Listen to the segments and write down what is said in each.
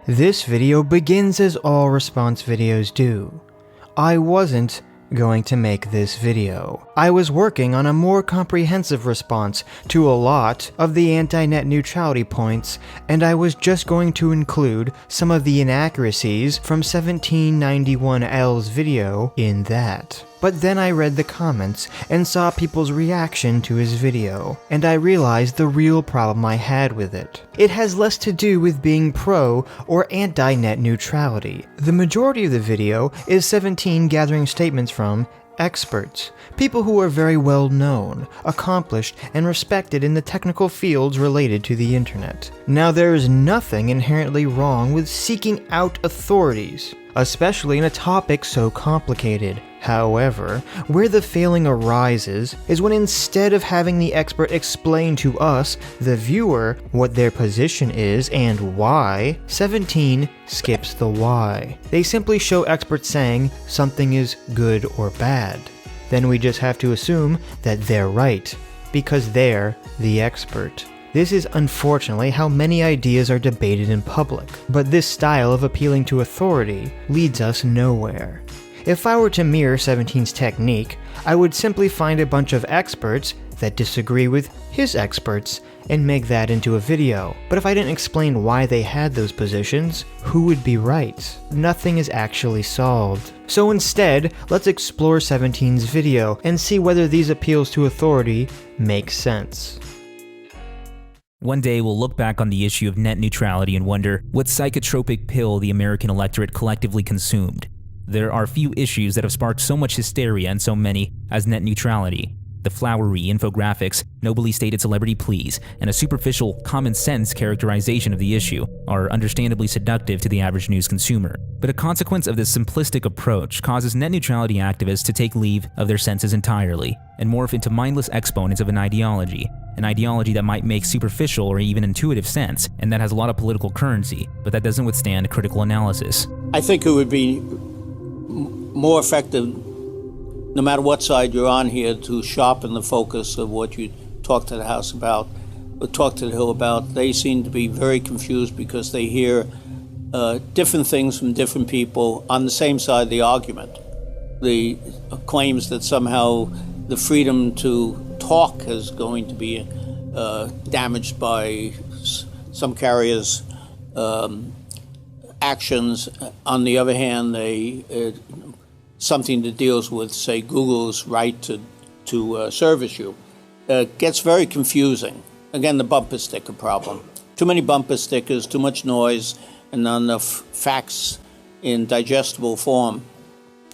This video begins as all response videos do. I wasn't going to make this video. I was working on a more comprehensive response to a lot of the anti-net neutrality points, and I was just going to include some of the inaccuracies from 1791L's video in that. But then I read the comments and saw people's reaction to his video, and I realized the real problem I had with it. It has less to do with being pro or anti-net neutrality. The majority of the video is 17 gathering statements from experts, people who are very well known, accomplished, and respected in the technical fields related to the internet. Now, there is nothing inherently wrong with seeking out authorities, especially in a topic so complicated. However, where the failing arises is when instead of having the expert explain to us, the viewer, what their position is and why, 17 skips the why. They simply show experts saying something is good or bad. Then we just have to assume that they're right, because they're the expert. This is unfortunately how many ideas are debated in public, but this style of appealing to authority leads us nowhere. If I were to mirror 17's technique, I would simply find a bunch of experts that disagree with his experts and make that into a video. But if I didn't explain why they had those positions, who would be right? Nothing is actually solved. So instead, let's explore 17's video and see whether these appeals to authority make sense. One day we'll look back on the issue of net neutrality and wonder what psychotropic pill the American electorate collectively consumed. There are few issues that have sparked so much hysteria in so many as net neutrality. The flowery infographics, nobly stated celebrity pleas, and a superficial, common-sense characterization of the issue are understandably seductive to the average news consumer. But a consequence of this simplistic approach causes net neutrality activists to take leave of their senses entirely and morph into mindless exponents of an ideology that might make superficial or even intuitive sense, and that has a lot of political currency, but that doesn't withstand critical analysis. I think it would be more effective, no matter what side you're on here, to sharpen the focus of what you talk to the House about, or talk to the Hill about. They seem to be very confused because they hear different things from different people on the same side of the argument. The claims that somehow the freedom to talk is going to be damaged by some carriers' actions. On the other hand, something that deals with, say, Google's right to service you, gets very confusing. Again, the bumper sticker problem. Too many bumper stickers, too much noise, and not enough facts in digestible form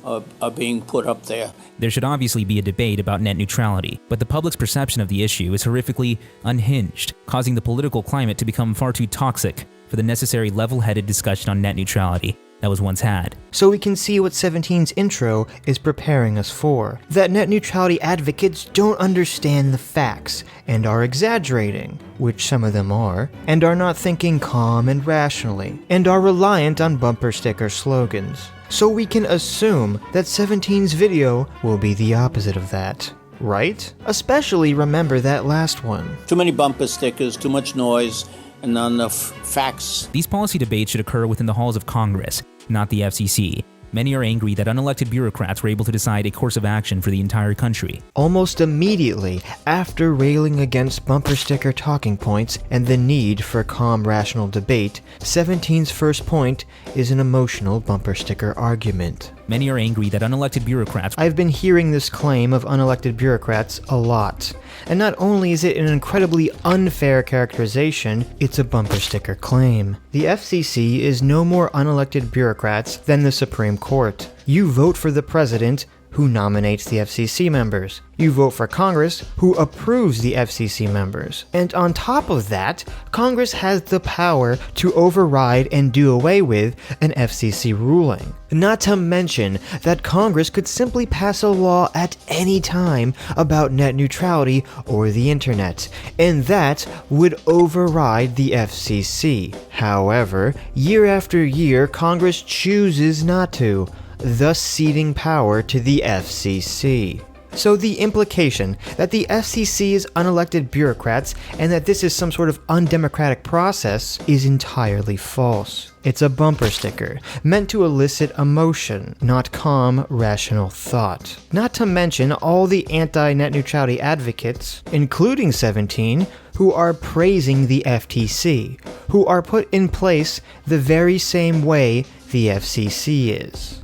are being put up there. There should obviously be a debate about net neutrality, but the public's perception of the issue is horrifically unhinged, causing the political climate to become far too toxic for the necessary level-headed discussion on net neutrality that was once had. So we can see what 17's intro is preparing us for. That net neutrality advocates don't understand the facts and are exaggerating, which some of them are, and are not thinking calm and rationally, and are reliant on bumper sticker slogans. So we can assume that 17's video will be the opposite of that, right? Especially remember that last one. Too many bumper stickers, too much noise, and not enough facts. These policy debates should occur within the halls of Congress, not the FCC. Many are angry that unelected bureaucrats were able to decide a course of action for the entire country. Almost immediately after railing against bumper sticker talking points and the need for calm, rational debate, 17's first point is an emotional bumper sticker argument. Many are angry that unelected bureaucrats... I've been hearing this claim of unelected bureaucrats a lot. And not only is it an incredibly unfair characterization, it's a bumper sticker claim. The FCC is no more unelected bureaucrats than the Supreme Court. You vote for the president, who nominates the FCC members. You vote for Congress, who approves the FCC members. And on top of that, Congress has the power to override and do away with an FCC ruling. Not to mention that Congress could simply pass a law at any time about net neutrality or the internet, and that would override the FCC. However, year after year, Congress chooses not to, thus ceding power to the FCC. So the implication that the FCC is unelected bureaucrats and that this is some sort of undemocratic process is entirely false. It's a bumper sticker, meant to elicit emotion, not calm, rational thought. Not to mention all the anti-net neutrality advocates, including 17, who are praising the FTC, who are put in place the very same way the FCC is.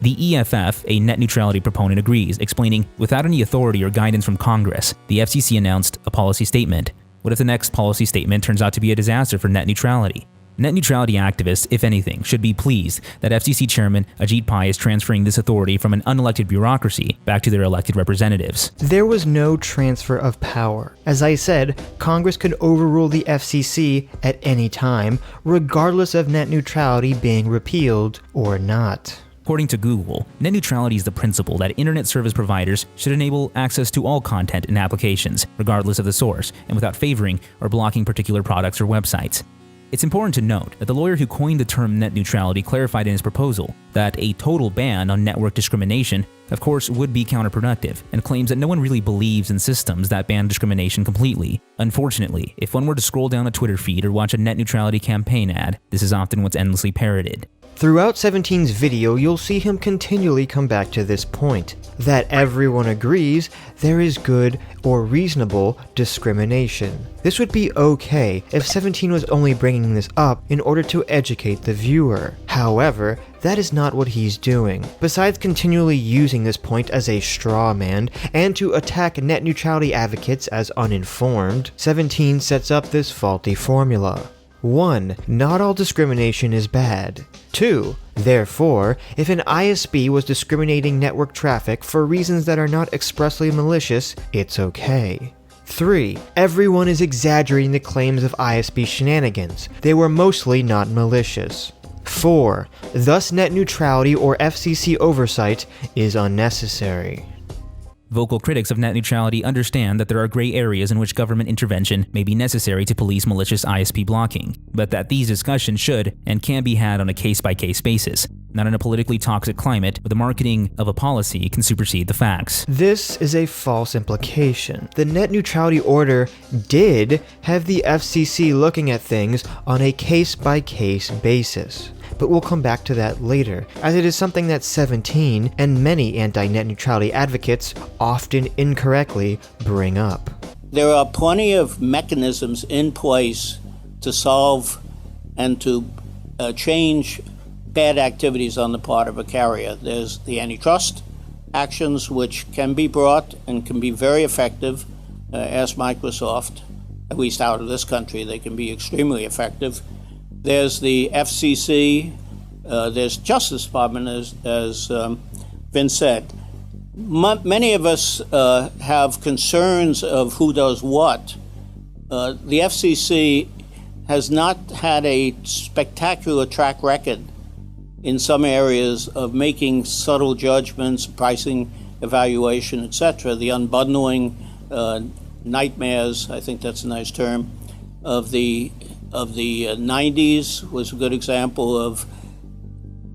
The EFF, a net neutrality proponent, agrees, explaining, without any authority or guidance from Congress, the FCC announced a policy statement. What if the next policy statement turns out to be a disaster for net neutrality? Net neutrality activists, if anything, should be pleased that FCC Chairman Ajit Pai is transferring this authority from an unelected bureaucracy back to their elected representatives. There was no transfer of power. As I said, Congress could overrule the FCC at any time, regardless of net neutrality being repealed or not. According to Google, net neutrality is the principle that internet service providers should enable access to all content and applications, regardless of the source, and without favoring or blocking particular products or websites. It's important to note that the lawyer who coined the term net neutrality clarified in his proposal that a total ban on network discrimination, of course, would be counterproductive, and claims that no one really believes in systems that ban discrimination completely. Unfortunately, if one were to scroll down a Twitter feed or watch a net neutrality campaign ad, this is often what's endlessly parroted. Throughout 17's video, you'll see him continually come back to this point, that everyone agrees there is good or reasonable discrimination. This would be okay if 17 was only bringing this up in order to educate the viewer. However, that is not what he's doing. Besides continually using this point as a straw man and to attack net neutrality advocates as uninformed, 17 sets up this faulty formula. 1. Not all discrimination is bad. 2. Therefore, if an ISP was discriminating network traffic for reasons that are not expressly malicious, it's okay. 3. Everyone is exaggerating the claims of ISP shenanigans. They were mostly not malicious. 4. Thus net neutrality or FCC oversight is unnecessary. Vocal critics of net neutrality understand that there are gray areas in which government intervention may be necessary to police malicious ISP blocking, but that these discussions should and can be had on a case-by-case basis, not in a politically toxic climate where the marketing of a policy can supersede the facts. This is a false implication. The Net Neutrality Order did have the FCC looking at things on a case-by-case basis. But we'll come back to that later, as it is something that 17 and many anti-net neutrality advocates often incorrectly bring up. There are plenty of mechanisms in place to solve and to change bad activities on the part of a carrier. There's the antitrust actions, which can be brought and can be very effective. Ask Microsoft, at least out of this country, they can be extremely effective. There's the FCC, there's Justice Department, as Vince said. Many of us have concerns of who does what. The FCC has not had a spectacular track record in some areas of making subtle judgments, pricing evaluation, etc. The unbundling nightmares, I think that's a nice term, of the 90s was a good example of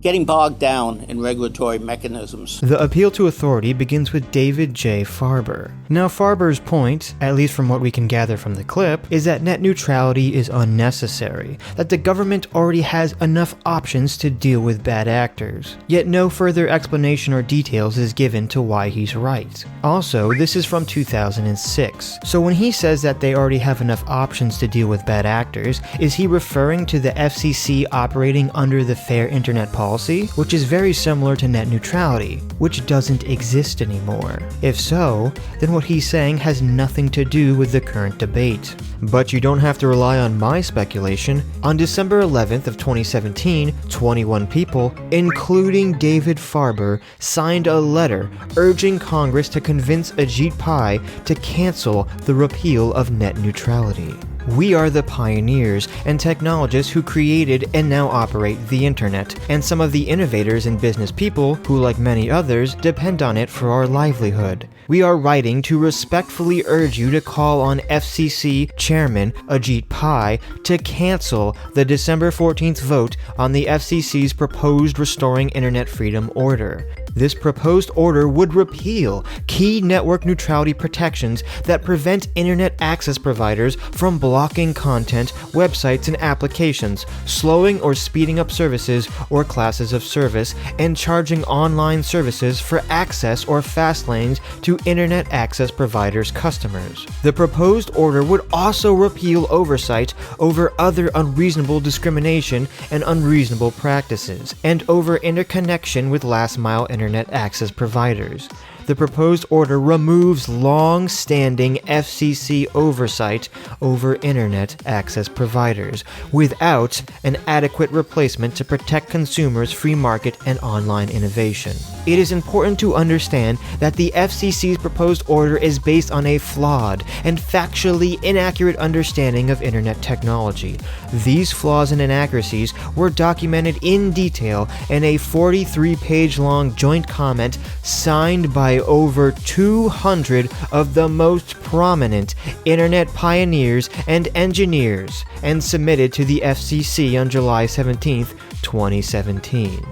getting bogged down in regulatory mechanisms. The appeal to authority begins with David Jay Farber. Now, Farber's point, at least from what we can gather from the clip, is that net neutrality is unnecessary, that the government already has enough options to deal with bad actors. Yet no further explanation or details is given to why he's right. Also, this is from 2006, so when he says that they already have enough options to deal with bad actors, is he referring to the FCC operating under the Fair Internet policy, which is very similar to net neutrality, which doesn't exist anymore? If so, then what he's saying has nothing to do with the current debate. But you don't have to rely on my speculation. On December 11th of 2017, 21 people, including David Farber, signed a letter urging Congress to convince Ajit Pai to cancel the repeal of net neutrality. We are the pioneers and technologists who created and now operate the internet, and some of the innovators and business people who, like many others, depend on it for our livelihood. We are writing to respectfully urge you to call on FCC Chairman Ajit Pai to cancel the December 14th vote on the FCC's proposed Restoring Internet Freedom Order. This proposed order would repeal key network neutrality protections that prevent internet access providers from blocking content, websites, and applications, slowing or speeding up services or classes of service, and charging online services for access or fast lanes to internet access providers' customers. The proposed order would also repeal oversight over other unreasonable discrimination and unreasonable practices, and over interconnection with last-mile internet access providers. The proposed order removes long-standing FCC oversight over internet access providers without an adequate replacement to protect consumers' free market and online innovation. It is important to understand that the FCC's proposed order is based on a flawed and factually inaccurate understanding of internet technology. These flaws and inaccuracies were documented in detail in a 43-page-long joint comment signed by over 200 of the most prominent internet pioneers and engineers, and submitted to the FCC on July 17, 2017.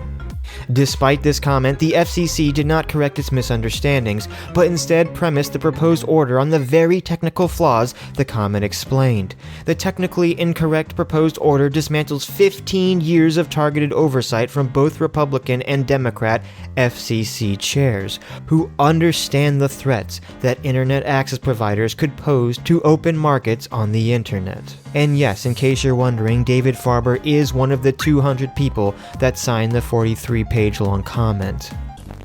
Despite this comment, the FCC did not correct its misunderstandings, but instead premised the proposed order on the very technical flaws the comment explained. The technically incorrect proposed order dismantles 15 years of targeted oversight from both Republican and Democrat FCC chairs, who understand the threats that internet access providers could pose to open markets on the internet. And yes, in case you're wondering, David Farber is one of the 200 people that signed the 43-page-long comment.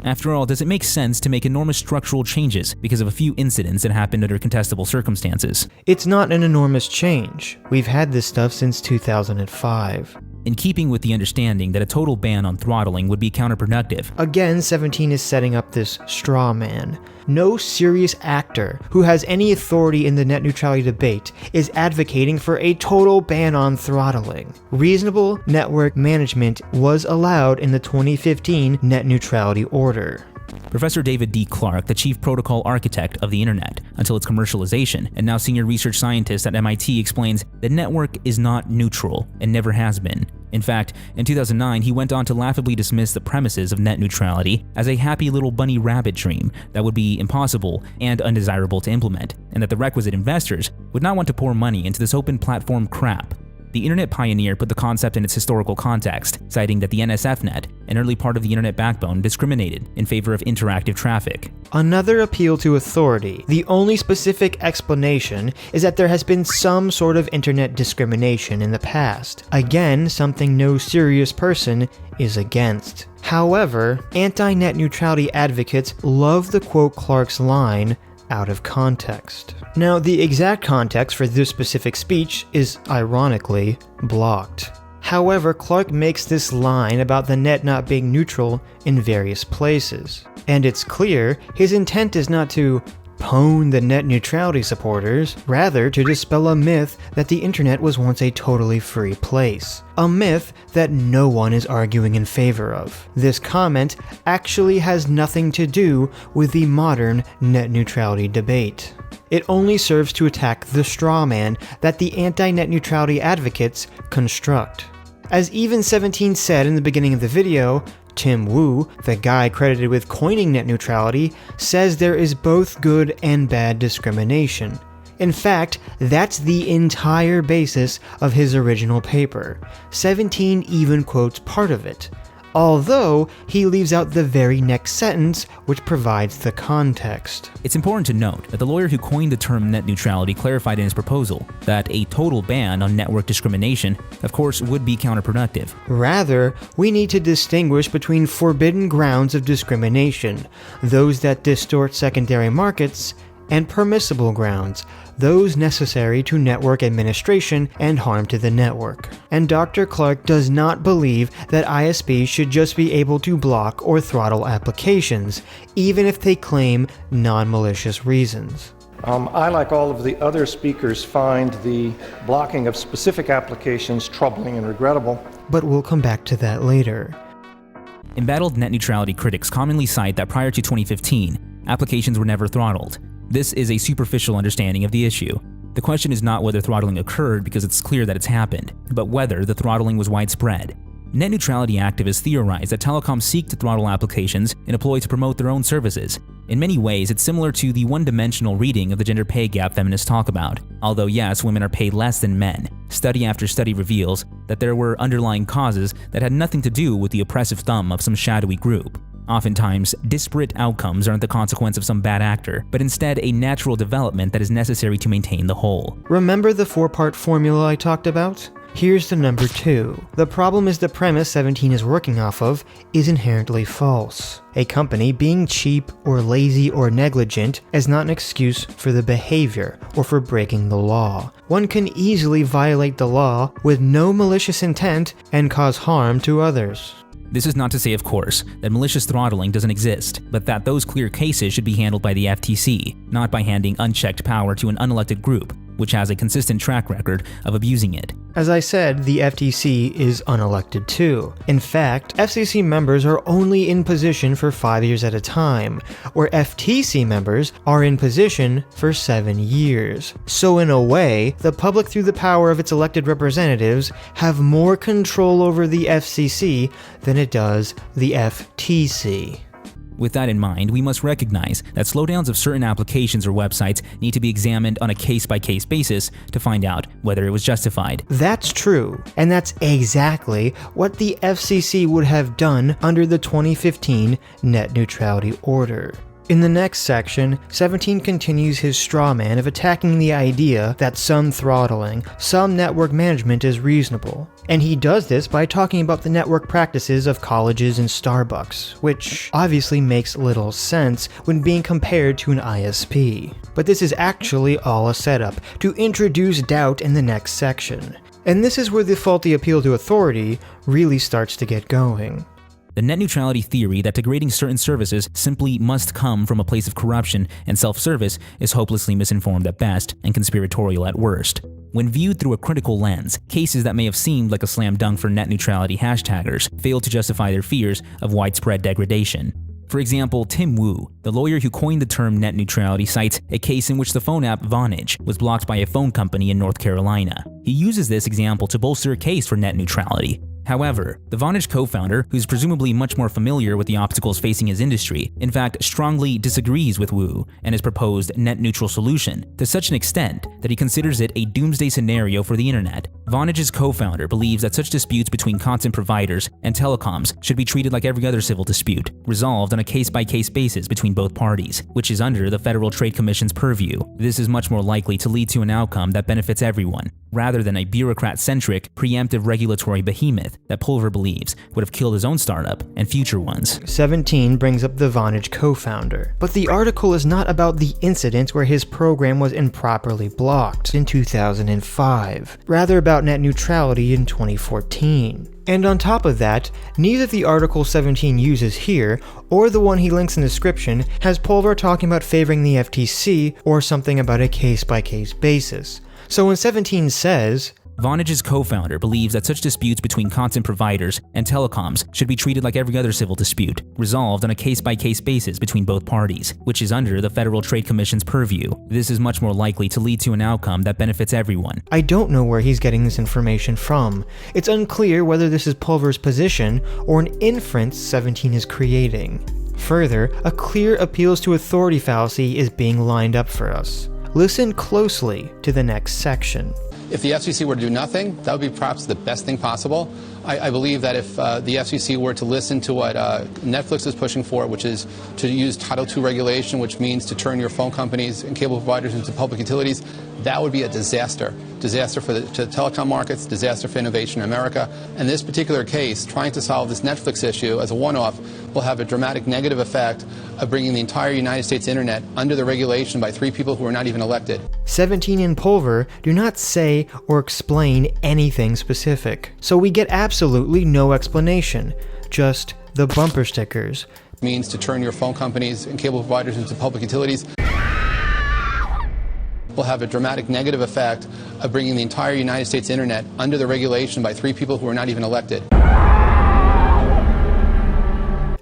After all, does it make sense to make enormous structural changes because of a few incidents that happened under contestable circumstances? It's not an enormous change. We've had this stuff since 2005. In keeping with the understanding that a total ban on throttling would be counterproductive. Again, 17 is setting up this straw man. No serious actor who has any authority in the net neutrality debate is advocating for a total ban on throttling. Reasonable network management was allowed in the 2015 Net Neutrality Order. Professor David D. Clark, the chief protocol architect of the internet until its commercialization, and now senior research scientist at MIT, explains the network is not neutral and never has been. In fact, in 2009, he went on to laughably dismiss the premises of net neutrality as a happy little bunny rabbit dream that would be impossible and undesirable to implement, and that the requisite investors would not want to pour money into this open platform crap. The internet pioneer put the concept in its historical context, citing that the NSFNet, an early part of the internet backbone, discriminated in favor of interactive traffic. Another appeal to authority. The only specific explanation is that there has been some sort of internet discrimination in the past. Again, something no serious person is against. However, anti-net neutrality advocates love to quote Clark's line out of context. Now, the exact context for this specific speech is, ironically, blocked. However, Clark makes this line about the net not being neutral in various places. And it's clear his intent is not to pwn the net neutrality supporters, rather to dispel a myth that the internet was once a totally free place. A myth that no one is arguing in favor of. This comment actually has nothing to do with the modern net neutrality debate. It only serves to attack the straw man that the anti-net neutrality advocates construct. As Even 17 said in the beginning of the video, Tim Wu, the guy credited with coining net neutrality, says there is both good and bad discrimination. In fact, that's the entire basis of his original paper. 17 even quotes part of it, although he leaves out the very next sentence, which provides the context. It's important to note that the lawyer who coined the term net neutrality clarified in his proposal that a total ban on network discrimination, of course, would be counterproductive. Rather, we need to distinguish between forbidden grounds of discrimination, those that distort secondary markets, and permissible grounds, those necessary to network administration and harm to the network. And Dr. Clark does not believe that ISPs should just be able to block or throttle applications, even if they claim non-malicious reasons. I, like all of the other speakers, find the blocking of specific applications troubling and regrettable. But we'll come back to that later. Embattled net neutrality critics commonly cite that prior to 2015, applications were never throttled. This is a superficial understanding of the issue. The question is not whether throttling occurred because it's clear that it's happened, but whether the throttling was widespread. Net neutrality activists theorize that telecoms seek to throttle applications and employ to promote their own services. In many ways, it's similar to the one-dimensional reading of the gender pay gap feminists talk about. Although yes, women are paid less than men, study after study reveals that there were underlying causes that had nothing to do with the oppressive thumb of some shadowy group. Oftentimes, disparate outcomes aren't the consequence of some bad actor, but instead a natural development that is necessary to maintain the whole. Remember the 4-part formula I talked about? Here's the number 2. The problem is the premise 17 is working off of is inherently false. A company being cheap or lazy or negligent is not an excuse for the behavior or for breaking the law. One can easily violate the law with no malicious intent and cause harm to others. This is not to say, of course, that malicious throttling doesn't exist, but that those clear cases should be handled by the FTC, not by handing unchecked power to an unelected group, which has a consistent track record of abusing it. As I said, the FTC is unelected too. In fact, FCC members are only in position for 5 years at a time, where FTC members are in position for 7 years. So in a way, the public through the power of its elected representatives have more control over the FCC than it does the FTC. With that in mind, we must recognize that slowdowns of certain applications or websites need to be examined on a case-by-case basis to find out whether it was justified. That's true, and that's exactly what the FCC would have done under the 2015 Net Neutrality Order. In the next section, 17 continues his straw man of attacking the idea that some throttling, some network management is reasonable. And he does this by talking about the network practices of colleges and Starbucks, which obviously makes little sense when being compared to an ISP. But this is actually all a setup to introduce doubt in the next section. And this is where the faulty appeal to authority really starts to get going. The net neutrality theory that degrading certain services simply must come from a place of corruption and self-service is hopelessly misinformed at best and conspiratorial at worst. When viewed through a critical lens, cases that may have seemed like a slam dunk for net neutrality hashtaggers fail to justify their fears of widespread degradation. For example, Tim Wu, the lawyer who coined the term net neutrality, cites a case in which the phone app Vonage was blocked by a phone company in North Carolina. He uses this example to bolster a case for net neutrality. However, the Vonage co-founder, who's presumably much more familiar with the obstacles facing his industry, in fact strongly disagrees with Wu and his proposed net neutral solution to such an extent that he considers it a doomsday scenario for the internet. Vonage's co-founder believes that such disputes between content providers and telecoms should be treated like every other civil dispute, resolved on a case-by-case basis between both parties, which is under the Federal Trade Commission's purview. This is much more likely to lead to an outcome that benefits everyone, rather than a bureaucrat-centric, preemptive regulatory behemoth that Pulver believes would have killed his own startup and future ones. 17 brings up the Vonage co-founder, but the article is not about the incident where his program was improperly blocked in 2005, rather about net neutrality in 2014. And on top of that, neither the article 17 uses here or the one he links in the description has Pulver talking about favoring the FTC or something about a case-by-case basis. So when 17 says, Vonage's co-founder believes that such disputes between content providers and telecoms should be treated like every other civil dispute, resolved on a case-by-case basis between both parties, which is under the Federal Trade Commission's purview. This is much more likely to lead to an outcome that benefits everyone. I don't know where he's getting this information from. It's unclear whether this is Pulver's position or an inference 17 is creating. Further, a clear appeals to authority fallacy is being lined up for us. Listen closely to the next section. If the FCC were to do nothing, that would be perhaps the best thing possible. I believe that if the FCC were to listen to what Netflix is pushing for, which is to use Title II regulation, which means to turn your phone companies and cable providers into public utilities, that would be a disaster. Disaster for the telecom markets, disaster for innovation in America. In this particular case, trying to solve this Netflix issue as a one-off will have a dramatic negative effect of bringing the entire United States internet under the regulation by 3 people who are not even elected. 17 and Pulver do not say or explain anything specific, so we get absolutely no explanation, just the bumper stickers. It means to turn your phone companies and cable providers into public utilities will have a dramatic negative effect of bringing the entire United States internet under the regulation by 3 people who are not even elected.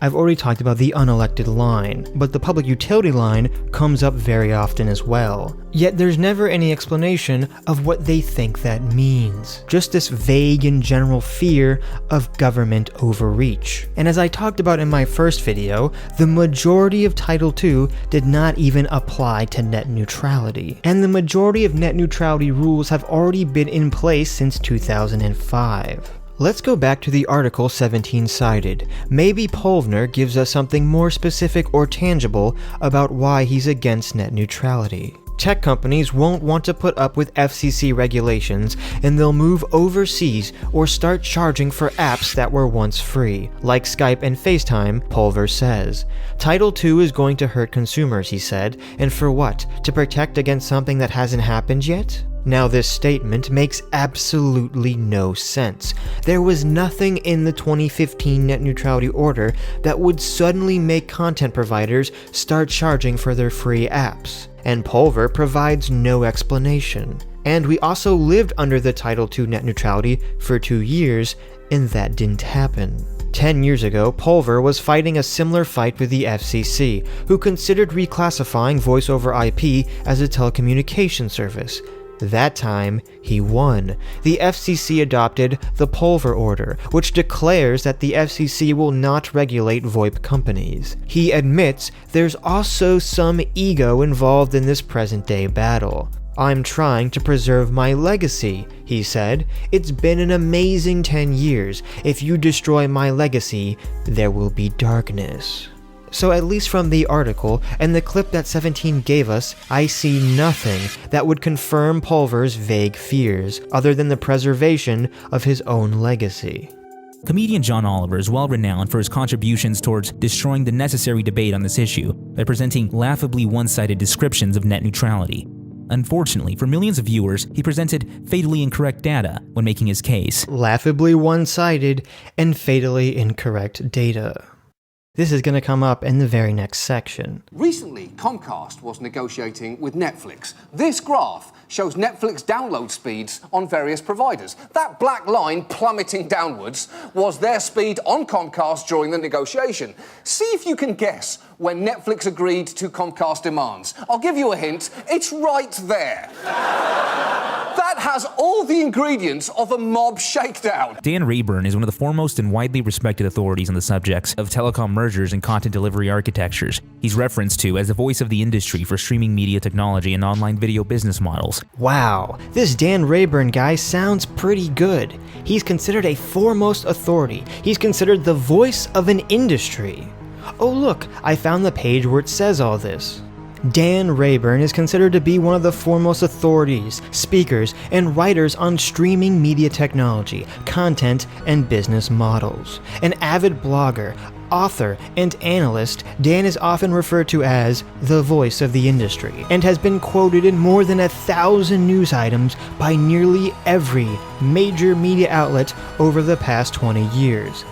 I've already talked about the unelected line, but the public utility line comes up very often as well. Yet there's never any explanation of what they think that means. Just this vague and general fear of government overreach. And as I talked about in my first video, the majority of Title II did not even apply to net neutrality. And the majority of net neutrality rules have already been in place since 2005. Let's go back to the article 17 cited. Maybe Pulver gives us something more specific or tangible about why he's against net neutrality. Tech companies won't want to put up with FCC regulations, and they'll move overseas or start charging for apps that were once free, like Skype and FaceTime, Pulver says. Title II is going to hurt consumers, he said, and for what? To protect against something that hasn't happened yet? Now this statement makes absolutely no sense. There was nothing in the 2015 Net Neutrality Order that would suddenly make content providers start charging for their free apps. And Pulver provides no explanation. And we also lived under the Title II net neutrality for 2 years, and that didn't happen. 10 years ago, Pulver was fighting a similar fight with the FCC, who considered reclassifying voice over IP as a telecommunication service. That time, he won. The FCC adopted the Pulver Order, which declares that the FCC will not regulate VoIP companies. He admits there's also some ego involved in this present-day battle. "I'm trying to preserve my legacy," he said. "It's been an amazing 10 years. If you destroy my legacy, there will be darkness." So at least from the article and the clip that 17 gave us, I see nothing that would confirm Pulver's vague fears, other than the preservation of his own legacy. Comedian John Oliver is well renowned for his contributions towards destroying the necessary debate on this issue by presenting laughably one-sided descriptions of net neutrality. Unfortunately, for millions of viewers, he presented fatally incorrect data when making his case. Laughably one-sided and fatally incorrect data. This is going to come up in the very next section. Recently, Comcast was negotiating with Netflix. This graph shows Netflix download speeds on various providers. That black line plummeting downwards was their speed on Comcast during the negotiation. See if you can guess when Netflix agreed to Comcast demands. I'll give you a hint. It's right there. That has all the ingredients of a mob shakedown. Dan Rayburn is one of the foremost and widely respected authorities on the subjects of telecom mergers and content delivery architectures. He's referenced to as the voice of the industry for streaming media technology and online video business models. Wow, this Dan Rayburn guy sounds pretty good. He's considered a foremost authority. He's considered the voice of an industry. Oh look, I found the page where it says all this. Dan Rayburn is considered to be one of the foremost authorities, speakers, and writers on streaming media technology, content, and business models. An avid blogger, author, and analyst, Dan is often referred to as the voice of the industry, and has been quoted in more than 1,000 news items by nearly every major media outlet over the past 20 years.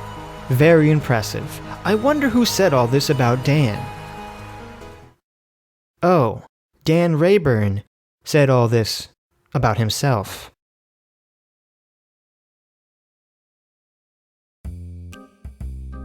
Very impressive. I wonder who said all this about Dan. Oh, Dan Rayburn said all this about himself.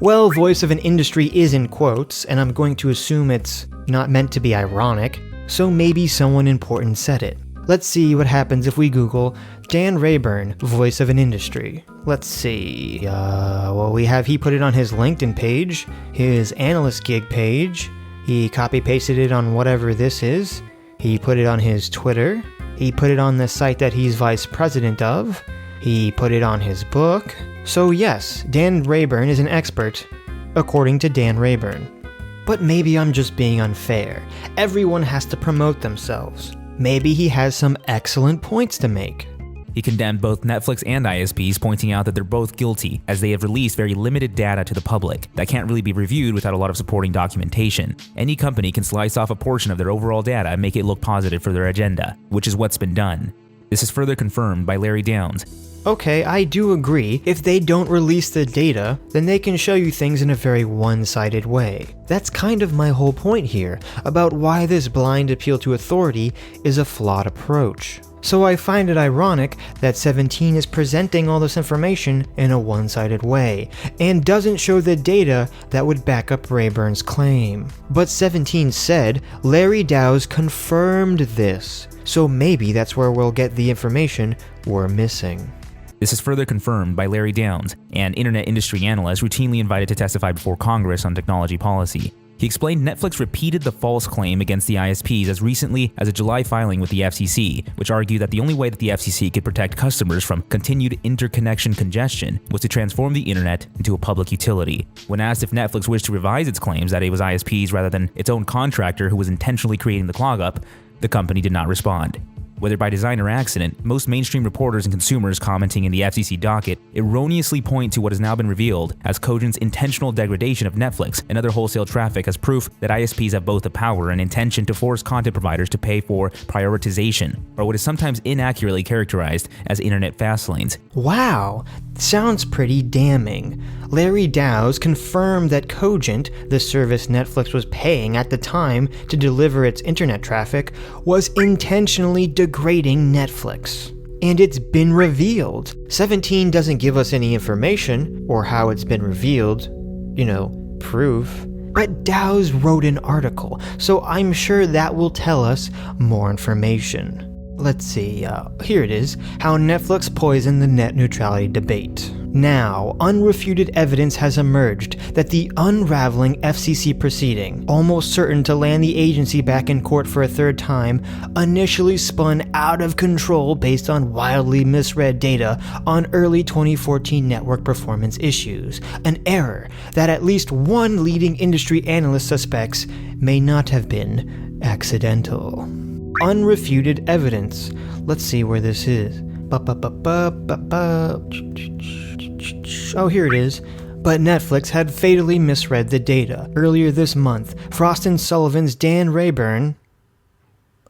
Well, voice of an industry is in quotes, and I'm going to assume it's not meant to be ironic, so maybe someone important said it. Let's see what happens if we Google Dan Rayburn, voice of an industry. Let's see, he put it on his LinkedIn page, his analyst gig page, he copy-pasted it on whatever this is, he put it on his Twitter, he put it on the site that he's vice president of, he put it on his book. So yes, Dan Rayburn is an expert, according to Dan Rayburn. But maybe I'm just being unfair. Everyone has to promote themselves. Maybe he has some excellent points to make. He condemned both Netflix and ISPs, pointing out that they're both guilty, as they have released very limited data to the public that can't really be reviewed without a lot of supporting documentation. Any company can slice off a portion of their overall data and make it look positive for their agenda, which is what's been done. This is further confirmed by Larry Downs. Okay, I do agree. If they don't release the data, then they can show you things in a very one-sided way. That's kind of my whole point here, about why this blind appeal to authority is a flawed approach. So I find it ironic that 17 is presenting all this information in a one-sided way, and doesn't show the data that would back up Rayburn's claim. But 17 said Larry Dow's confirmed this, so maybe that's where we'll get the information we're missing. This is further confirmed by Larry Downs, an internet industry analyst routinely invited to testify before Congress on technology policy. He explained Netflix repeated the false claim against the ISPs as recently as a July filing with the FCC, which argued that the only way that the FCC could protect customers from continued interconnection congestion was to transform the internet into a public utility. When asked if Netflix wished to revise its claims that it was ISPs rather than its own contractor who was intentionally creating the clog-up, the company did not respond. Whether by design or accident, most mainstream reporters and consumers commenting in the FCC docket erroneously point to what has now been revealed as Cogent's intentional degradation of Netflix and other wholesale traffic as proof that ISPs have both the power and intention to force content providers to pay for prioritization, or what is sometimes inaccurately characterized as internet fast lanes. Wow, sounds pretty damning. Larry Dow's confirmed that Cogent, the service Netflix was paying at the time to deliver its internet traffic, was intentionally degrading Netflix. And it's been revealed. 17 doesn't give us any information, or how it's been revealed, proof. But Dow's wrote an article, so I'm sure that will tell us more information. Let's see, here it is, how Netflix poisoned the net neutrality debate. Now, unrefuted evidence has emerged that the unraveling FCC proceeding, almost certain to land the agency back in court for a third time, initially spun out of control based on wildly misread data on early 2014 network performance issues, an error that at least one leading industry analyst suspects may not have been accidental. Unrefuted evidence. Let's see where this is. Oh, here it is. But Netflix had fatally misread the data. Earlier this month, Frost & Sullivan's Dan Rayburn,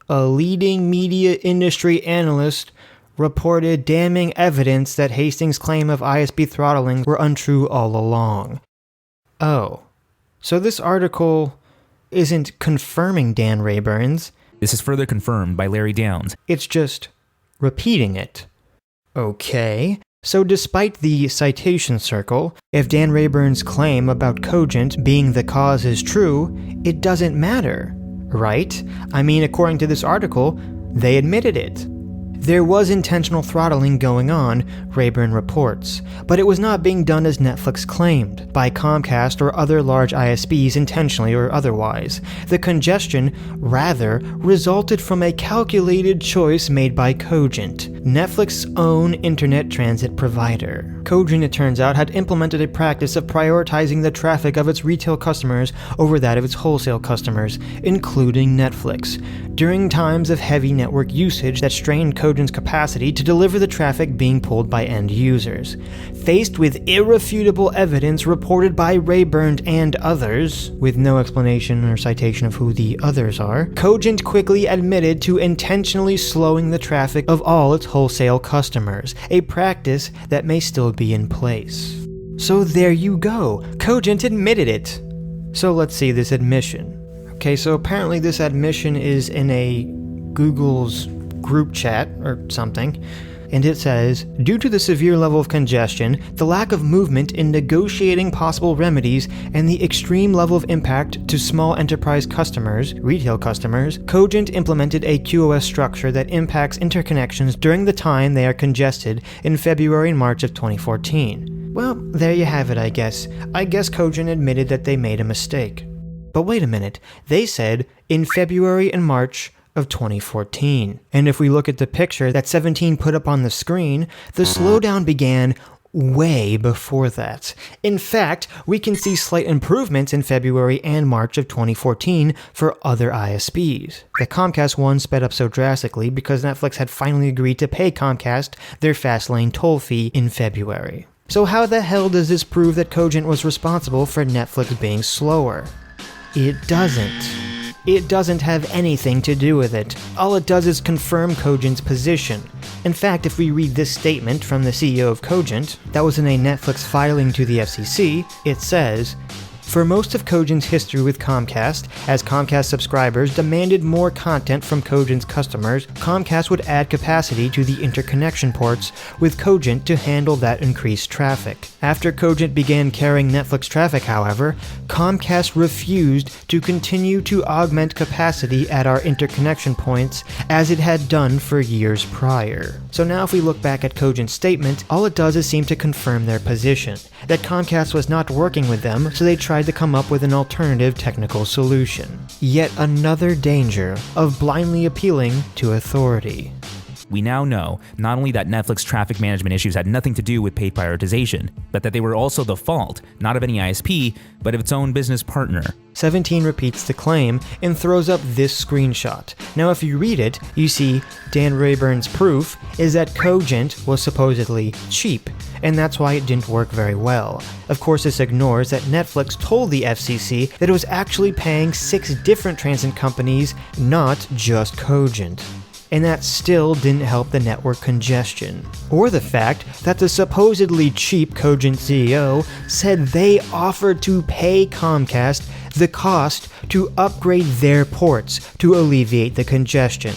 a leading media industry analyst, reported damning evidence that Hastings' claim of ISP throttling were untrue all along. Oh, so this article isn't confirming Dan Rayburn's. This is further confirmed by Larry Downs. It's just repeating it. Okay, so despite the citation circle, if Dan Rayburn's claim about Cogent being the cause is true, it doesn't matter, right? I mean, according to this article, they admitted it. There was intentional throttling going on, Rayburn reports, but it was not being done as Netflix claimed, by Comcast or other large ISPs intentionally or otherwise. The congestion, rather, resulted from a calculated choice made by Cogent, Netflix's own internet transit provider. Cogent, it turns out, had implemented a practice of prioritizing the traffic of its retail customers over that of its wholesale customers, including Netflix, during times of heavy network usage that strained Cogent's capacity to deliver the traffic being pulled by end users. Faced with irrefutable evidence reported by Rayburn and others, with no explanation or citation of who the others are, Cogent quickly admitted to intentionally slowing the traffic of all its wholesale customers, a practice that may still be in place. So there you go, Cogent admitted it. So let's see this admission. Okay, so apparently this admission is in a Google's group chat or something, and it says, due to the severe level of congestion, the lack of movement in negotiating possible remedies, and the extreme level of impact to small enterprise customers, retail customers, Cogent implemented a QoS structure that impacts interconnections during the time they are congested in February and March of 2014. Well, there you have it, I guess. I guess Cogent admitted that they made a mistake. But wait a minute, they said in February and March of 2014. And if we look at the picture that 17 put up on the screen, the slowdown began way before that. In fact, we can see slight improvements in February and March of 2014 for other ISPs. The Comcast one sped up so drastically because Netflix had finally agreed to pay Comcast their Fastlane toll fee in February. So how the hell does this prove that Cogent was responsible for Netflix being slower? It doesn't. It doesn't have anything to do with it. All it does is confirm Cogent's position. In fact, if we read this statement from the CEO of Cogent, that was in a Netflix filing to the FCC, it says, For most of Cogent's history with Comcast, as Comcast subscribers demanded more content from Cogent's customers, Comcast would add capacity to the interconnection ports with Cogent to handle that increased traffic. After Cogent began carrying Netflix traffic, however, Comcast refused to continue to augment capacity at our interconnection points as it had done for years prior. So now if we look back at Cogent's statement, all it does is seem to confirm their position, that Comcast was not working with them, so they tried to come up with an alternative technical solution. Yet another danger of blindly appealing to authority. We now know not only that Netflix traffic management issues had nothing to do with paid prioritization, but that they were also the fault, not of any ISP, but of its own business partner. 17 repeats the claim and throws up this screenshot. Now if you read it, you see Dan Rayburn's proof is that Cogent was supposedly cheap, and that's why it didn't work very well. Of course, this ignores that Netflix told the FCC that it was actually paying 6 different transit companies, not just Cogent. And that still didn't help the network congestion. Or the fact that the supposedly cheap Cogent CEO said they offered to pay Comcast the cost to upgrade their ports to alleviate the congestion.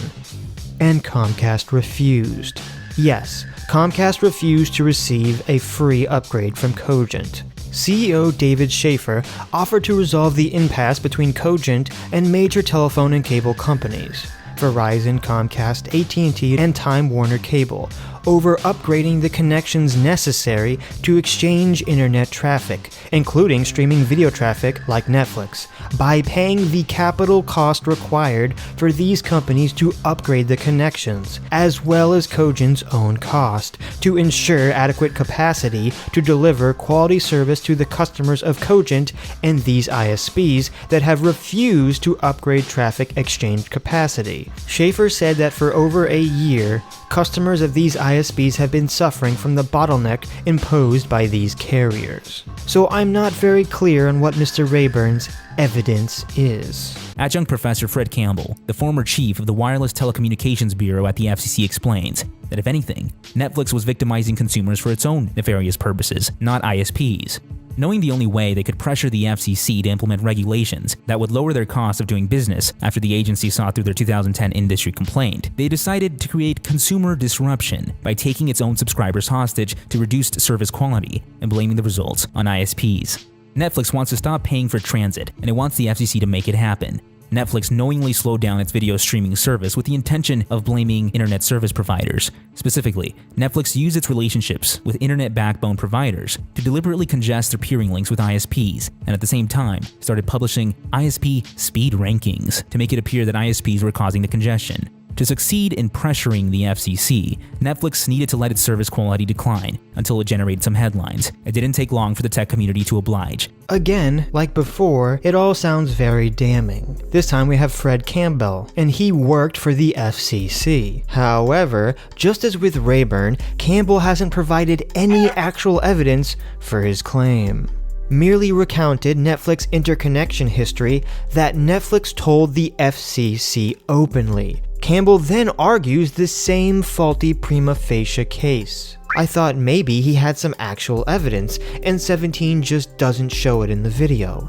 And Comcast refused. Yes, Comcast refused to receive a free upgrade from Cogent. CEO David Schaefer offered to resolve the impasse between Cogent and major telephone and cable companies, Verizon, Comcast, AT&T, and Time Warner Cable, over upgrading the connections necessary to exchange internet traffic, including streaming video traffic like Netflix, by paying the capital cost required for these companies to upgrade the connections, as well as Cogent's own cost, to ensure adequate capacity to deliver quality service to the customers of Cogent and these ISPs that have refused to upgrade traffic exchange capacity. Schaefer said that for over a year, customers of these ISPs have been suffering from the bottleneck imposed by these carriers. So I'm not very clear on what Mr. Rayburn's evidence is. Adjunct Professor Fred Campbell, the former chief of the Wireless Telecommunications Bureau at the FCC, explains that if anything, Netflix was victimizing consumers for its own nefarious purposes, not ISPs. Knowing the only way they could pressure the FCC to implement regulations that would lower their cost of doing business after the agency saw through their 2010 industry complaint, they decided to create consumer disruption by taking its own subscribers hostage to reduced service quality and blaming the results on ISPs. Netflix wants to stop paying for transit, and it wants the FCC to make it happen. Netflix knowingly slowed down its video streaming service with the intention of blaming internet service providers. Specifically, Netflix used its relationships with internet backbone providers to deliberately congest their peering links with ISPs, and at the same time, started publishing ISP speed rankings to make it appear that ISPs were causing the congestion. To succeed in pressuring the FCC, Netflix needed to let its service quality decline until it generated some headlines. It didn't take long for the tech community to oblige. Again, like before, it all sounds very damning. This time we have Fred Campbell, and he worked for the FCC. However, just as with Rayburn, Campbell hasn't provided any actual evidence for his claim. Merely recounted Netflix interconnection history that Netflix told the FCC openly. Campbell then argues the same faulty prima facie case. I thought maybe he had some actual evidence, and 17 just doesn't show it in the video.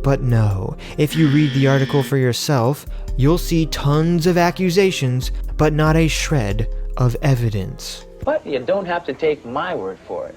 But no, if you read the article for yourself, you'll see tons of accusations, but not a shred of evidence. But you don't have to take my word for it.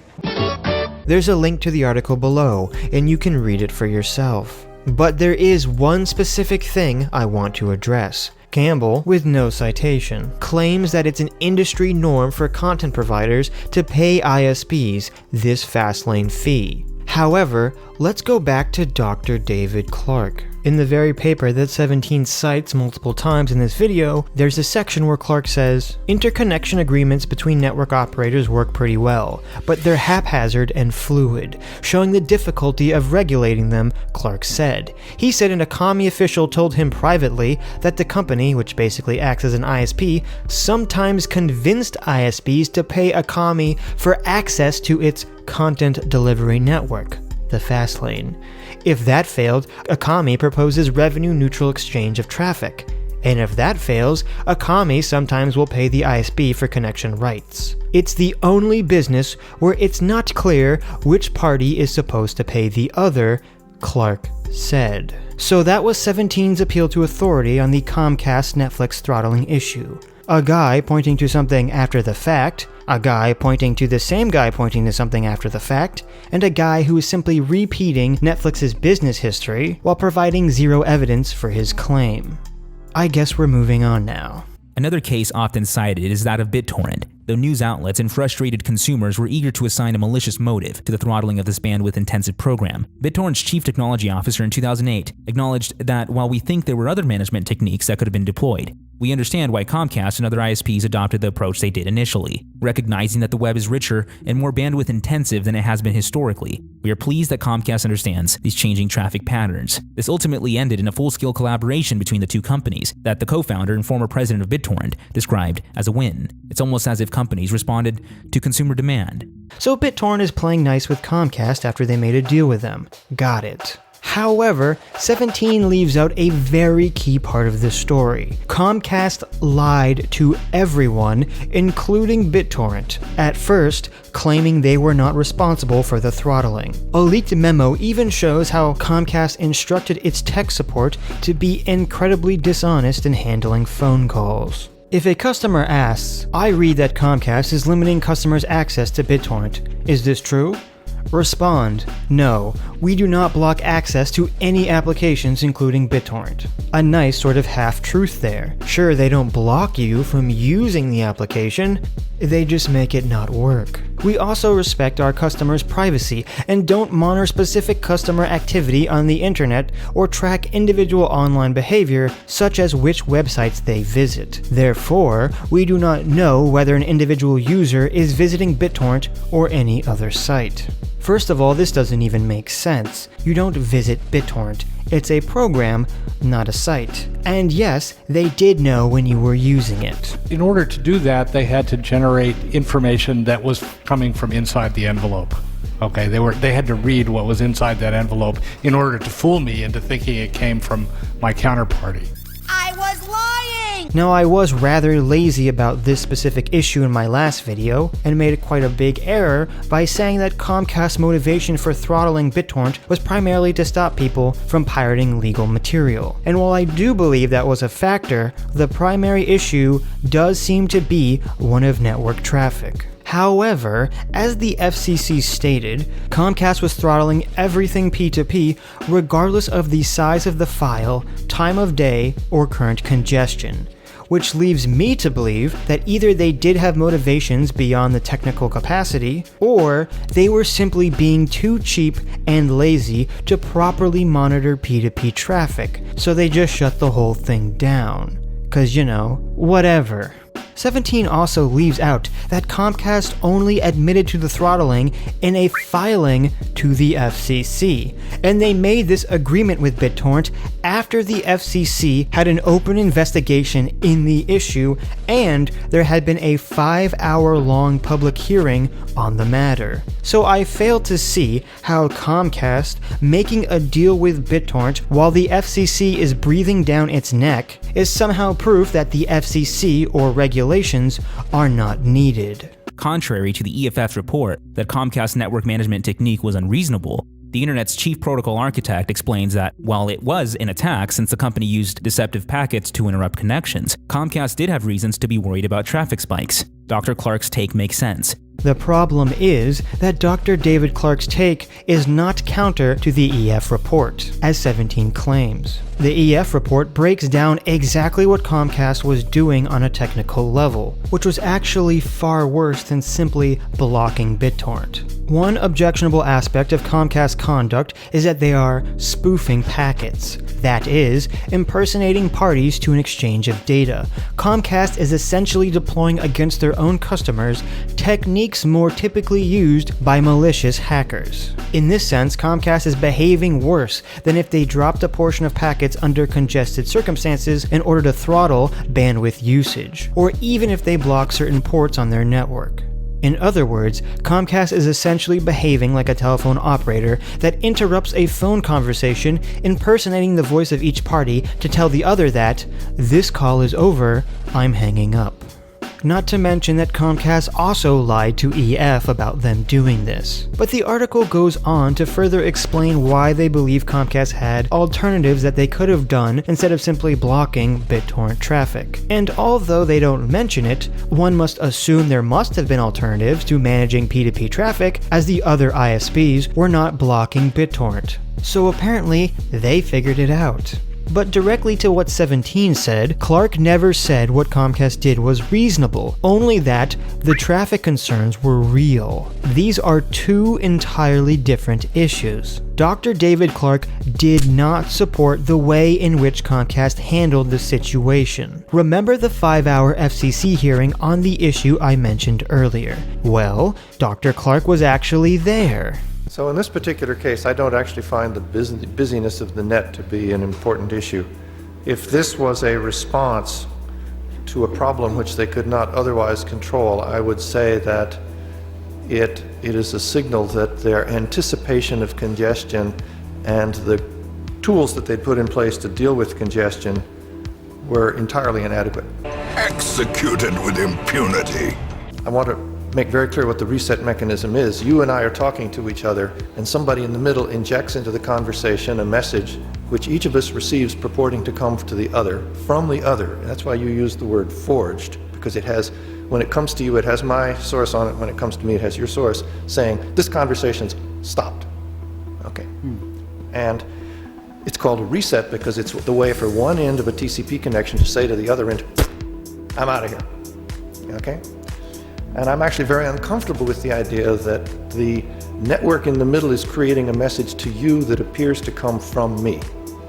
There's a link to the article below, and you can read it for yourself. But there is one specific thing I want to address. Campbell, with no citation, claims that it's an industry norm for content providers to pay ISPs this fast lane fee. However, let's go back to Dr. David Clark. In the very paper that 17 cites multiple times in this video, there's a section where Clark says, interconnection agreements between network operators work pretty well, but they're haphazard and fluid, showing the difficulty of regulating them, Clark said. He said an Acami official told him privately that the company, which basically acts as an ISP, sometimes convinced ISPs to pay Acami for access to its content delivery network, the Fastlane. If that failed, Acami proposes revenue-neutral exchange of traffic. And if that fails, Acami sometimes will pay the ISP for connection rights. It's the only business where it's not clear which party is supposed to pay the other, Clark said. So that was 17's appeal to authority on the Comcast Netflix throttling issue. A guy pointing to something after the fact, a guy pointing to the same guy pointing to something after the fact, and a guy who is simply repeating Netflix's business history while providing zero evidence for his claim. I guess we're moving on now. Another case often cited is that of BitTorrent, though news outlets and frustrated consumers were eager to assign a malicious motive to the throttling of this bandwidth-intensive program. BitTorrent's chief technology officer in 2008 acknowledged that while we think there were other management techniques that could have been deployed, we understand why Comcast and other ISPs adopted the approach they did initially, recognizing that the web is richer and more bandwidth-intensive than it has been historically. We are pleased that Comcast understands these changing traffic patterns. This ultimately ended in a full-scale collaboration between the two companies that the co-founder and former president of BitTorrent described as a win. It's almost as if companies responded to consumer demand. So BitTorrent is playing nice with Comcast after they made a deal with them. Got it. However, 17 leaves out a very key part of this story. Comcast lied to everyone, including BitTorrent, at first claiming they were not responsible for the throttling. A leaked memo even shows how Comcast instructed its tech support to be incredibly dishonest in handling phone calls. If a customer asks, I read that Comcast is limiting customers' access to BitTorrent. Is this true? Respond, no, we do not block access to any applications including BitTorrent. A nice sort of half-truth there. Sure, they don't block you from using the application, they just make it not work. We also respect our customers' privacy and don't monitor specific customer activity on the internet or track individual online behavior such as which websites they visit. Therefore, we do not know whether an individual user is visiting BitTorrent or any other site. First of all, this doesn't even make sense. You don't visit BitTorrent. It's a program, not a site. And yes, they did know when you were using it. In order to do that, they had to generate information that was coming from inside the envelope. Okay, they had to read what was inside that envelope in order to fool me into thinking it came from my counterparty. I was lying! Now, I was rather lazy about this specific issue in my last video, and made quite a big error by saying that Comcast's motivation for throttling BitTorrent was primarily to stop people from pirating legal material. And while I do believe that was a factor, the primary issue does seem to be one of network traffic. However, as the FCC stated, Comcast was throttling everything P2P regardless of the size of the file, time of day, or current congestion, which leaves me to believe that either they did have motivations beyond the technical capacity, or they were simply being too cheap and lazy to properly monitor P2P traffic, so they just shut the whole thing down. 'Cause, whatever. 17 also leaves out that Comcast only admitted to the throttling in a filing to the FCC, and they made this agreement with BitTorrent after the FCC had an open investigation in the issue and there had been a 5-hour-long public hearing on the matter. So I fail to see how Comcast making a deal with BitTorrent while the FCC is breathing down its neck is somehow proof that the FCC or regulations are not needed. Contrary to the EFF's report that Comcast's network management technique was unreasonable, the internet's chief protocol architect explains that while it was an attack since the company used deceptive packets to interrupt connections, Comcast did have reasons to be worried about traffic spikes. Dr. Clark's take makes sense. The problem is that Dr. David Clark's take is not counter to the EF report, as 17 claims. The EF report breaks down exactly what Comcast was doing on a technical level, which was actually far worse than simply blocking BitTorrent. One objectionable aspect of Comcast's conduct is that they are spoofing packets. That is, impersonating parties to an exchange of data. Comcast is essentially deploying against their own customers techniques more typically used by malicious hackers. In this sense, Comcast is behaving worse than if they dropped a portion of packets under congested circumstances in order to throttle bandwidth usage, or even if they block certain ports on their network. In other words, Comcast is essentially behaving like a telephone operator that interrupts a phone conversation, impersonating the voice of each party to tell the other that, "This call is over, I'm hanging up." not to mention that Comcast also lied to EF about them doing this. But the article goes on to further explain why they believe Comcast had alternatives that they could have done instead of simply blocking BitTorrent traffic. And although they don't mention it, one must assume there must have been alternatives to managing P2P traffic, as the other ISPs were not blocking BitTorrent. So apparently, they figured it out. But directly to what 17 said, Clark never said what Comcast did was reasonable, only that the traffic concerns were real. These are two entirely different issues. Dr. David Clark did not support the way in which Comcast handled the situation. Remember the 5-hour FCC hearing on the issue I mentioned earlier? Well, Dr. Clark was actually there. So in this particular case, I don't actually find the busyness of the net to be an important issue. If this was a response to a problem which they could not otherwise control, I would say that it is a signal that their anticipation of congestion and the tools that they'd put in place to deal with congestion were entirely inadequate. Executed with impunity. I want to make very clear what the reset mechanism is. You and I are talking to each other, and somebody in the middle injects into the conversation a message which each of us receives purporting to come to the other, from the other. And that's why you use the word forged, because it has, when it comes to you, it has my source on it. When it comes to me, it has your source, saying, this conversation's stopped. Okay. And it's called a reset because it's the way for one end of a TCP connection to say to the other end, I'm out of here. Okay? And I'm actually very uncomfortable with the idea that the network in the middle is creating a message to you that appears to come from me.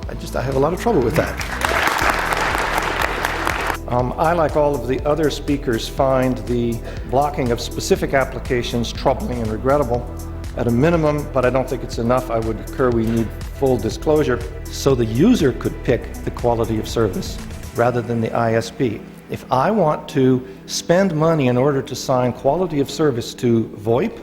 I have a lot of trouble with that. I, like all of the other speakers, find the blocking of specific applications troubling and regrettable. At a minimum, but I don't think it's enough, I would concur we need full disclosure so the user could pick the quality of service rather than the ISP. If I want to spend money in order to sign quality of service to VoIP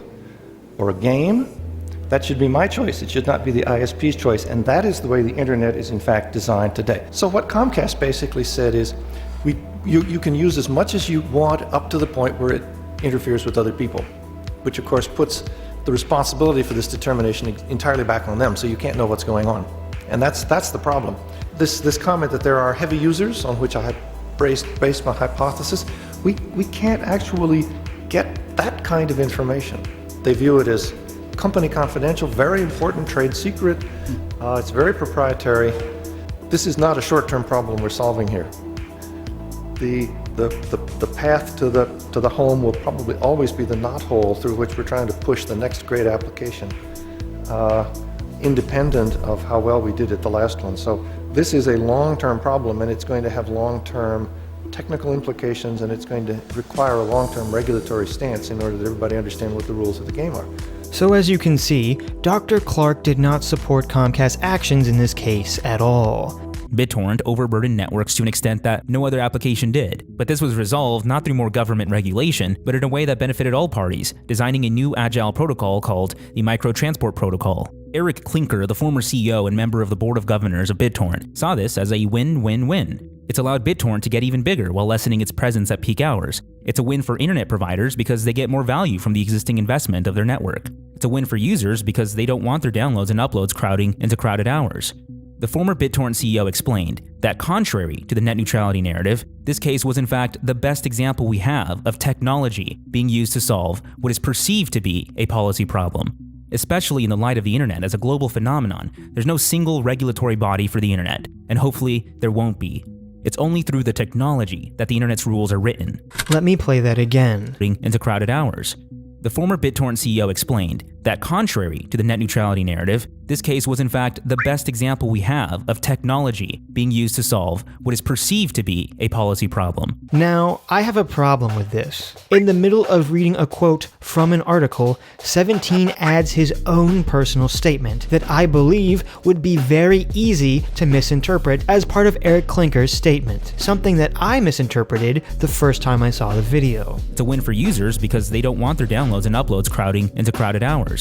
or a game, that should be my choice. It should not be the ISP's choice, and that is the way the internet is in fact designed today. So what Comcast basically said is, you can use as much as you want up to the point where it interferes with other people, which of course puts the responsibility for this determination entirely back on them, so you can't know what's going on. And that's the problem. This comment that there are heavy users on which I have based my hypothesis, we can't actually get that kind of information. They view it as company confidential, very important trade secret. It's very proprietary. This is not a short-term problem we're solving here. The path to the home will probably always be the knothole through which we're trying to push the next great application, independent of how well we did at the last one. So this is a long-term problem, and it's going to have long-term technical implications, and it's going to require a long-term regulatory stance in order that everybody understand what the rules of the game are. So as you can see, Dr. Clark did not support Comcast's actions in this case at all. BitTorrent overburdened networks to an extent that no other application did, but this was resolved not through more government regulation, but in a way that benefited all parties, designing a new agile protocol called the Microtransport Protocol. Eric Klinker, the former CEO and member of the Board of Governors of BitTorrent, saw this as a win-win-win. It's allowed BitTorrent to get even bigger while lessening its presence at peak hours. It's a win for internet providers because they get more value from the existing investment of their network. It's a win for users because they don't want their downloads and uploads crowding into crowded hours. The former BitTorrent CEO explained that contrary to the net neutrality narrative, this case was in fact the best example we have of technology being used to solve what is perceived to be a policy problem. Especially in the light of the internet as a global phenomenon, there's no single regulatory body for the internet, and hopefully there won't be. It's only through the technology that the internet's rules are written. Let me play that again. Into crowded hours. The former BitTorrent CEO explained that contrary to the net neutrality narrative, this case was in fact the best example we have of technology being used to solve what is perceived to be a policy problem. Now, I have a problem with this. In the middle of reading a quote from an article, 17 adds his own personal statement that I believe would be very easy to misinterpret as part of Eric Klinker's statement, something that I misinterpreted the first time I saw the video. It's a win for users because they don't want their downloads and uploads crowding into crowded hours.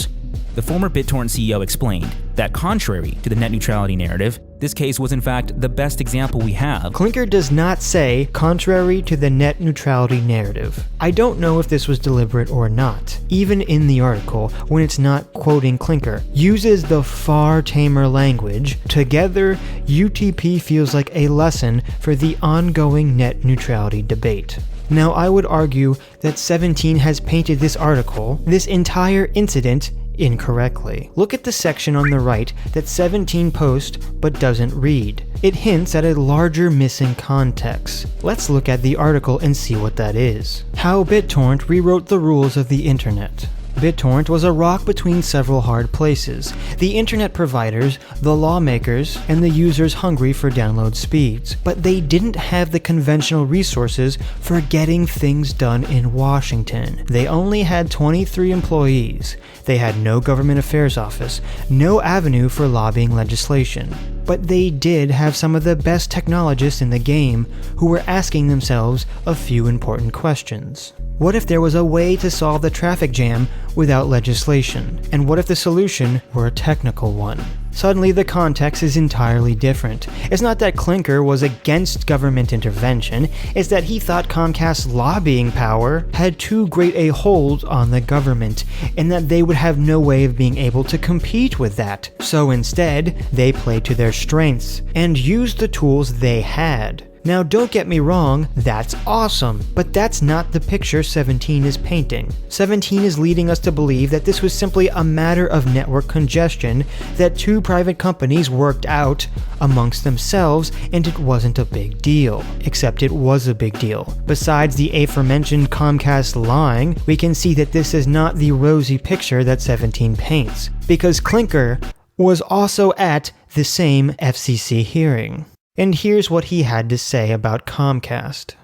The former BitTorrent CEO explained that contrary to the net neutrality narrative, This case was in fact the best example we have. Clinker does not say, contrary to the net neutrality narrative. I don't know if this was deliberate or not. Even in the article, when it's not quoting Clinker, uses the far tamer language. Together, UTP feels like a lesson for the ongoing net neutrality debate. Now, I would argue that 17 has painted this article, this entire incident, incorrectly. Look at the section on the right that 17 posts but doesn't read. It hints at a larger missing context. Let's look at the article and see what that is. How BitTorrent rewrote the rules of the internet. BitTorrent was a rock between several hard places: the internet providers, the lawmakers, and the users hungry for download speeds. But they didn't have the conventional resources for getting things done in Washington. They only had 23 employees. They had no government affairs office, no avenue for lobbying legislation. But they did have some of the best technologists in the game who were asking themselves a few important questions. What if there was a way to solve the traffic jam without legislation? And what if the solution were a technical one? Suddenly the context is entirely different. It's not that Clinker was against government intervention, it's that he thought Comcast's lobbying power had too great a hold on the government, and that they would have no way of being able to compete with that. So instead, they played to their strengths, and used the tools they had. Now don't get me wrong, that's awesome, but that's not the picture 17 is painting. 17 is leading us to believe that this was simply a matter of network congestion that two private companies worked out amongst themselves, and it wasn't a big deal. Except it was a big deal. Besides the aforementioned Comcast lying, we can see that this is not the rosy picture that 17 paints, because Clinker was also at the same FCC hearing. And here's what he had to say about Comcast.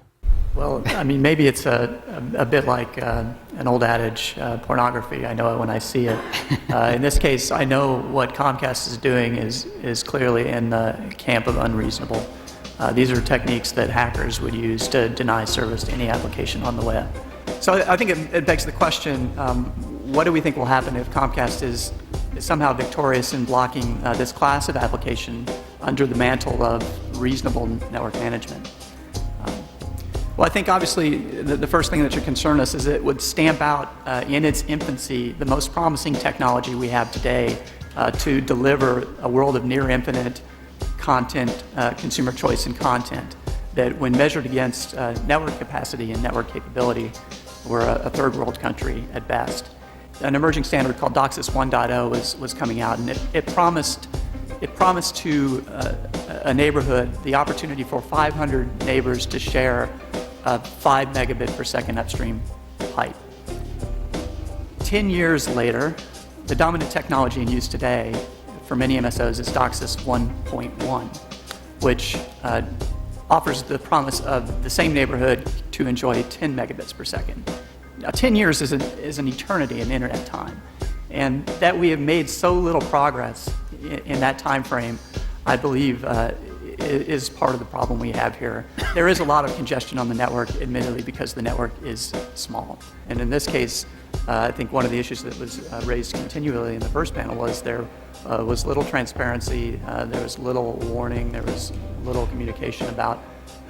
Well, I mean, maybe it's a bit like an old adage, pornography. I know it when I see it. In this case, I know what Comcast is doing is clearly in the camp of unreasonable. These are techniques that hackers would use to deny service to any application on the web. So I think it begs the question, what do we think will happen if Comcast is somehow victorious in blocking this class of application under the mantle of reasonable network management? Well, I think obviously the first thing that should concern us is it would stamp out in its infancy the most promising technology we have today to deliver a world of near infinite content, consumer choice and content, that when measured against network capacity and network capability, we're a third world country at best. An emerging standard called DOCSIS 1.0 was coming out, and it promised to a neighborhood the opportunity for 500 neighbors to share a 5 megabit per second upstream pipe. 10 years later, the dominant technology in use today for many MSOs is DOCSIS 1.1, which offers the promise of the same neighborhood to enjoy 10 megabits per second. Now, 10 years is an eternity in internet time, and that we have made so little progress in that time frame, I believe, is part of the problem we have here. There is a lot of congestion on the network, admittedly, because the network is small. And in this case, I think one of the issues that was raised continually in the first panel was there was little transparency, there was little warning, there was little communication about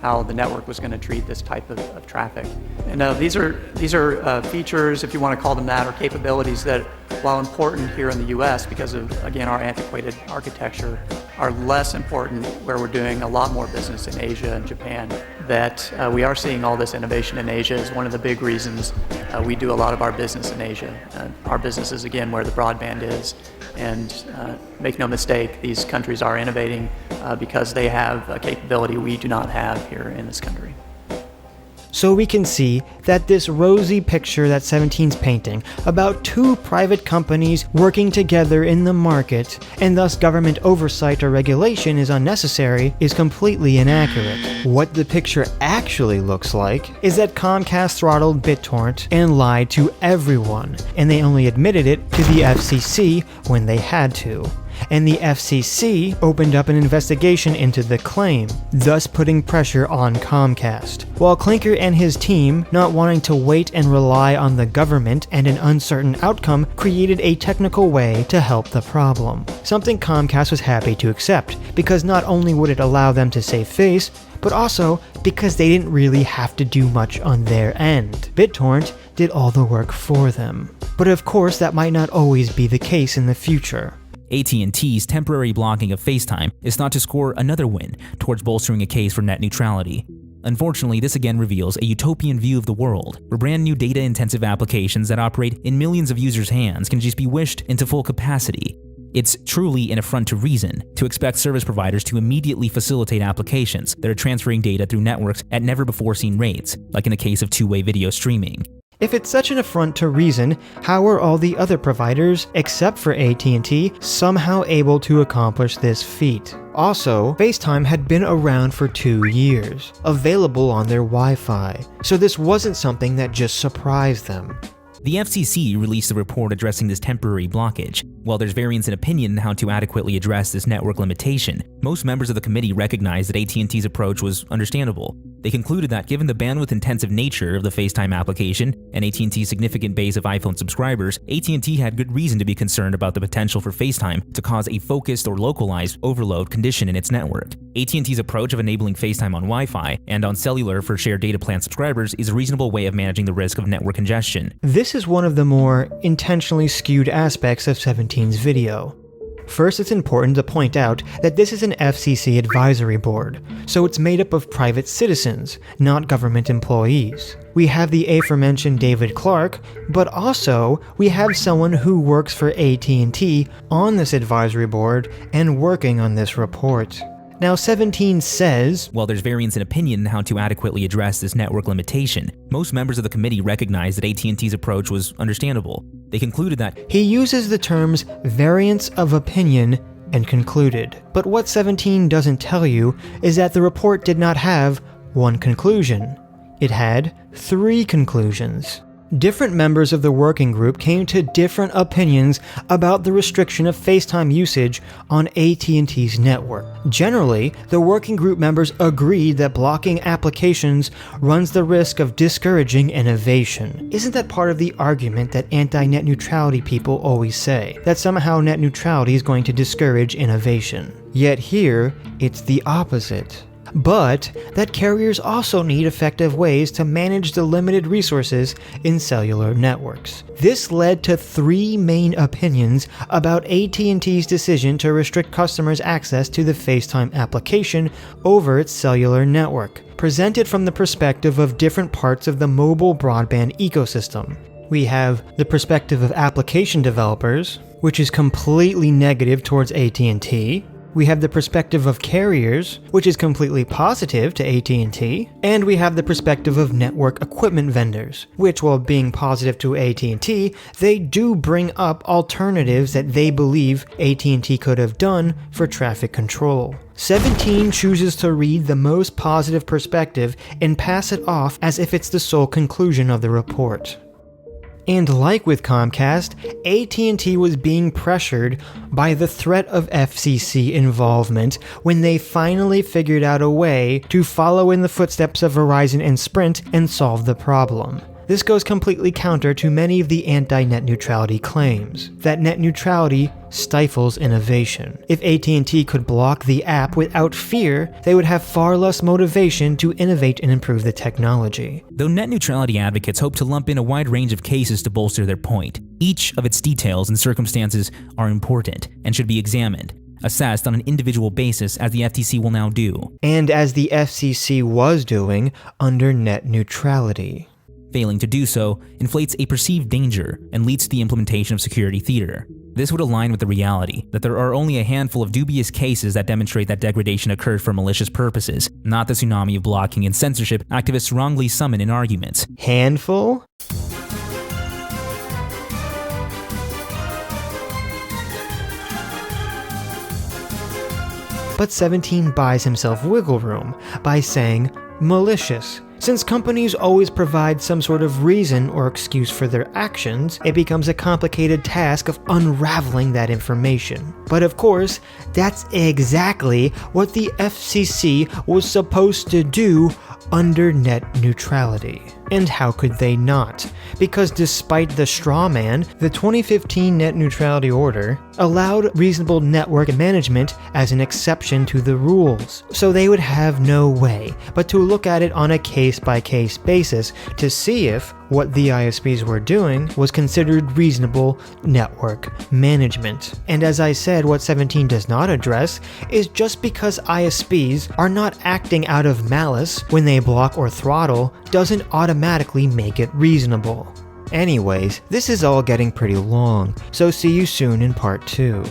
how the network was going to treat this type of traffic. And these are features, if you want to call them that, or capabilities that, while important here in the US because of, again, our antiquated architecture, are less important where we're doing a lot more business in Asia and Japan. That we are seeing all this innovation in Asia is one of the big reasons we do a lot of our business in Asia. Our business is, again, where the broadband is. And make no mistake, these countries are innovating because they have a capability we do not have here in this country. So we can see that this rosy picture that 17's painting about two private companies working together in the market, and thus government oversight or regulation is unnecessary, is completely inaccurate. What the picture actually looks like is that Comcast throttled BitTorrent and lied to everyone, and they only admitted it to the FCC when they had to. and the FCC opened up an investigation into the claim, thus putting pressure on Comcast. While Clinker and his team, not wanting to wait and rely on the government and an uncertain outcome, created a technical way to help the problem. Something Comcast was happy to accept, because not only would it allow them to save face, but also because they didn't really have to do much on their end. BitTorrent did all the work for them. But of course, that might not always be the case in the future. AT&T's temporary blocking of FaceTime is thought to score another win towards bolstering a case for net neutrality. Unfortunately, this again reveals a utopian view of the world, where brand new data-intensive applications that operate in millions of users' hands can just be wished into full capacity. It's truly an affront to reason to expect service providers to immediately facilitate applications that are transferring data through networks at never-before-seen rates, like in the case of two-way video streaming. If it's such an affront to reason, how are all the other providers, except for AT&T, somehow able to accomplish this feat? Also, FaceTime had been around for 2 years, available on their Wi-Fi, so this wasn't something that just surprised them. The FCC released a report addressing this temporary blockage. While there's variance in opinion on how to adequately address this network limitation, most members of the committee recognized that AT&T's approach was understandable. They concluded that given the bandwidth-intensive nature of the FaceTime application and AT&T's significant base of iPhone subscribers, AT&T had good reason to be concerned about the potential for FaceTime to cause a focused or localized overload condition in its network. AT&T's approach of enabling FaceTime on Wi-Fi and on cellular for shared data plan subscribers is a reasonable way of managing the risk of network congestion. This is one of the more intentionally skewed aspects of 17's video. First, it's important to point out that this is an FCC advisory board, so it's made up of private citizens, not government employees. We have the aforementioned David Clark, but also we have someone who works for AT&T on this advisory board and working on this report. Now 17 says, while there's variance in opinion on how to adequately address this network limitation, most members of the committee recognized that AT&T's approach was understandable. They concluded that he uses the terms variance of opinion and concluded. But what 17 doesn't tell you is that the report did not have one conclusion. It had 3 conclusions. Different members of the working group came to different opinions about the restriction of FaceTime usage on AT&T's network. Generally, the working group members agreed that blocking applications runs the risk of discouraging innovation. Isn't that part of the argument that anti-net neutrality people always say? That somehow net neutrality is going to discourage innovation. Yet here, it's the opposite. But that carriers also need effective ways to manage the limited resources in cellular networks. This led to 3 main opinions about AT&T's decision to restrict customers' access to the FaceTime application over its cellular network, presented from the perspective of different parts of the mobile broadband ecosystem. We have the perspective of application developers, which is completely negative towards AT&T. We have the perspective of carriers, which is completely positive to AT&T, and we have the perspective of network equipment vendors, which, while being positive to AT&T, they do bring up alternatives that they believe AT&T could have done for traffic control. 17 chooses to read the most positive perspective and pass it off as if it's the sole conclusion of the report. And like with Comcast, AT&T was being pressured by the threat of FCC involvement when they finally figured out a way to follow in the footsteps of Verizon and Sprint and solve the problem. This goes completely counter to many of the anti-net neutrality claims, that net neutrality stifles innovation. If AT&T could block the app without fear, they would have far less motivation to innovate and improve the technology. Though net neutrality advocates hope to lump in a wide range of cases to bolster their point, each of its details and circumstances are important and should be examined, assessed on an individual basis, as the FTC will now do. And as the FCC was doing under net neutrality. Failing to do so inflates a perceived danger and leads to the implementation of security theater. This would align with the reality that there are only a handful of dubious cases that demonstrate that degradation occurred for malicious purposes, not the tsunami of blocking and censorship activists wrongly summon in arguments. Handful? But 17 buys himself wiggle room by saying malicious, Since companies always provide some sort of reason or excuse for their actions, it becomes a complicated task of unraveling that information. But of course, that's exactly what the FCC was supposed to do under net neutrality. And how could they not? Because despite the straw man, the 2015 Net Neutrality Order allowed reasonable network management as an exception to the rules. So they would have no way but to look at it on a case-by-case basis to see if what the ISPs were doing was considered reasonable network management. And as I said, what 17 does not address is just because ISPs are not acting out of malice when they block or throttle doesn't automatically make it reasonable. Anyways, this is all getting pretty long, so see you soon in part 2.